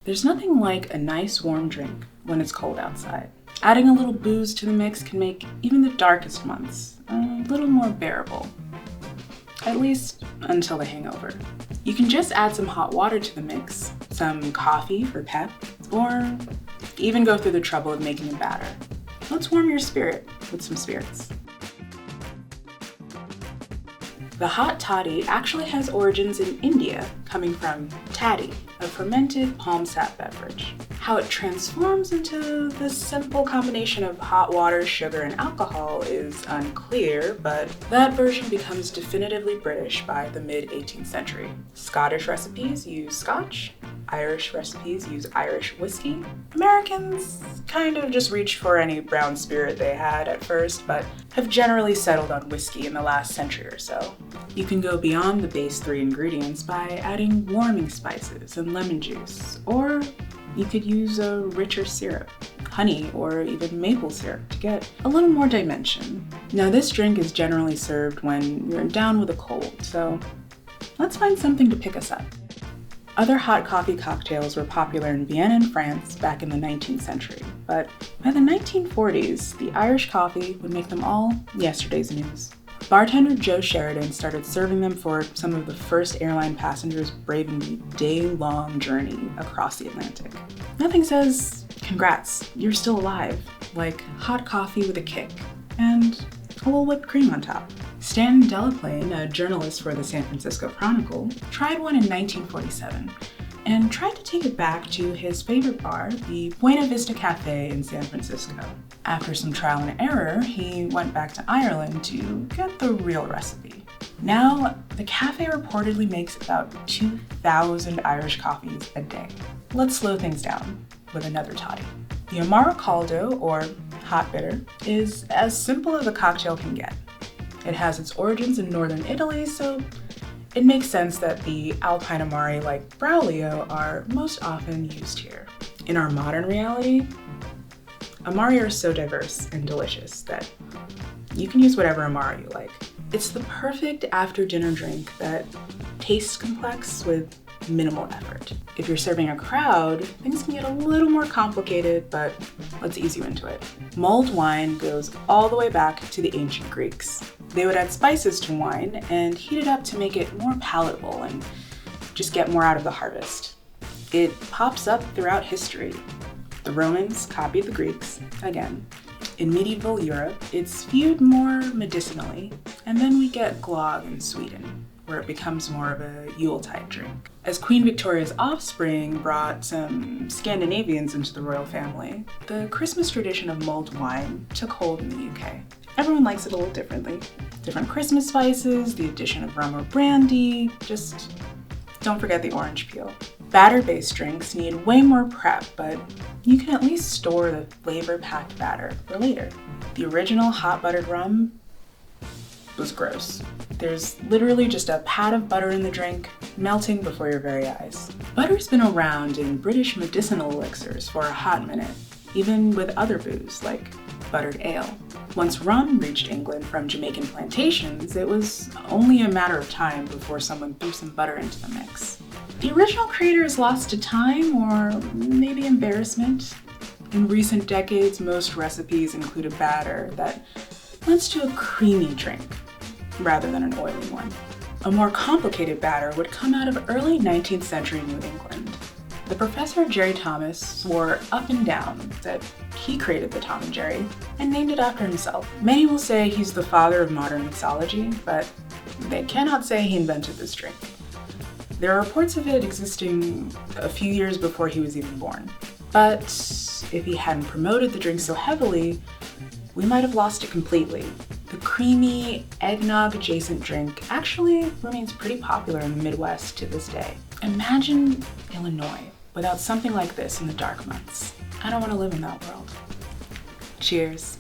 There's nothing like a nice warm drink when it's cold outside. Adding a little booze to the mix can make even the darkest months a little more bearable. At least until the hangover. You can just add some hot water to the mix, some coffee for pep, or even go through the trouble of making a batter. Let's warm your spirit with some spirits. The hot toddy actually has origins in India, coming from toddy, a fermented palm sap beverage. How it transforms into this simple combination of hot water, sugar, and alcohol is unclear, but that version becomes definitively British by the mid-18th century. Scottish recipes use Scotch, Irish recipes use Irish whiskey. Americans kind of just reached for any brown spirit they had at first, but have generally settled on whiskey in the last century or so. You can go beyond the base 3 ingredients by adding warming spices and lemon juice, or you could use a richer syrup, honey, or even maple syrup to get a little more dimension. Now, this drink is generally served when you're down with a cold, so let's find something to pick us up. Other hot coffee cocktails were popular in Vienna and France back in the 19th century, but by the 1940s, the Irish coffee would make them all yesterday's news. Bartender Joe Sheridan started serving them for some of the first airline passengers braving the day-long journey across the Atlantic. Nothing says, congrats, you're still alive, like hot coffee with a kick, and a little whipped cream on top. Stanton Delaplane, a journalist for the San Francisco Chronicle, tried one in 1947 and tried to take it back to his favorite bar, the Buena Vista Cafe in San Francisco. After some trial and error, he went back to Ireland to get the real recipe. Now, the cafe reportedly makes about 2,000 Irish coffees a day. Let's slow things down with another toddy. The Amaro Caldo, or hot bitter, is as simple as a cocktail can get. It has its origins in northern Italy, so it makes sense that the Alpine Amari like Braulio are most often used here. In our modern reality, Amari are so diverse and delicious that you can use whatever Amari you like. It's the perfect after-dinner drink that tastes complex with minimal effort. If you're serving a crowd, things can get a little more complicated, but let's ease you into it. Mulled wine goes all the way back to the ancient Greeks. They would add spices to wine and heat it up to make it more palatable and just get more out of the harvest. It pops up throughout history. The Romans copied the Greeks, again. In medieval Europe, it's viewed more medicinally, and then we get glögg in Sweden, where it becomes more of a Yuletide drink. As Queen Victoria's offspring brought some Scandinavians into the royal family, the Christmas tradition of mulled wine took hold in the UK. Everyone likes it a little differently. Different Christmas spices, the addition of rum or brandy, just don't forget the orange peel. Batter-based drinks need way more prep, but you can at least store the flavor-packed batter for later. The original hot buttered rum was gross. There's literally just a pat of butter in the drink, melting before your very eyes. Butter's been around in British medicinal elixirs for a hot minute, even with other booze like buttered ale. Once rum reached England from Jamaican plantations, it was only a matter of time before someone threw some butter into the mix. The original creators lost to time or maybe embarrassment. In recent decades, most recipes include a batter that lends to a creamy drink rather than an oily one. A more complicated batter would come out of early 19th century New England. The professor Jerry Thomas swore up and down that he created the Tom and Jerry and named it after himself. Many will say he's the father of modern mixology, but they cannot say he invented this drink. There are reports of it existing a few years before he was even born. But if he hadn't promoted the drink so heavily, we might have lost it completely. The creamy, eggnog-adjacent drink actually remains pretty popular in the Midwest to this day. Imagine Illinois without something like this in the dark months. I don't want to live in that world. Cheers.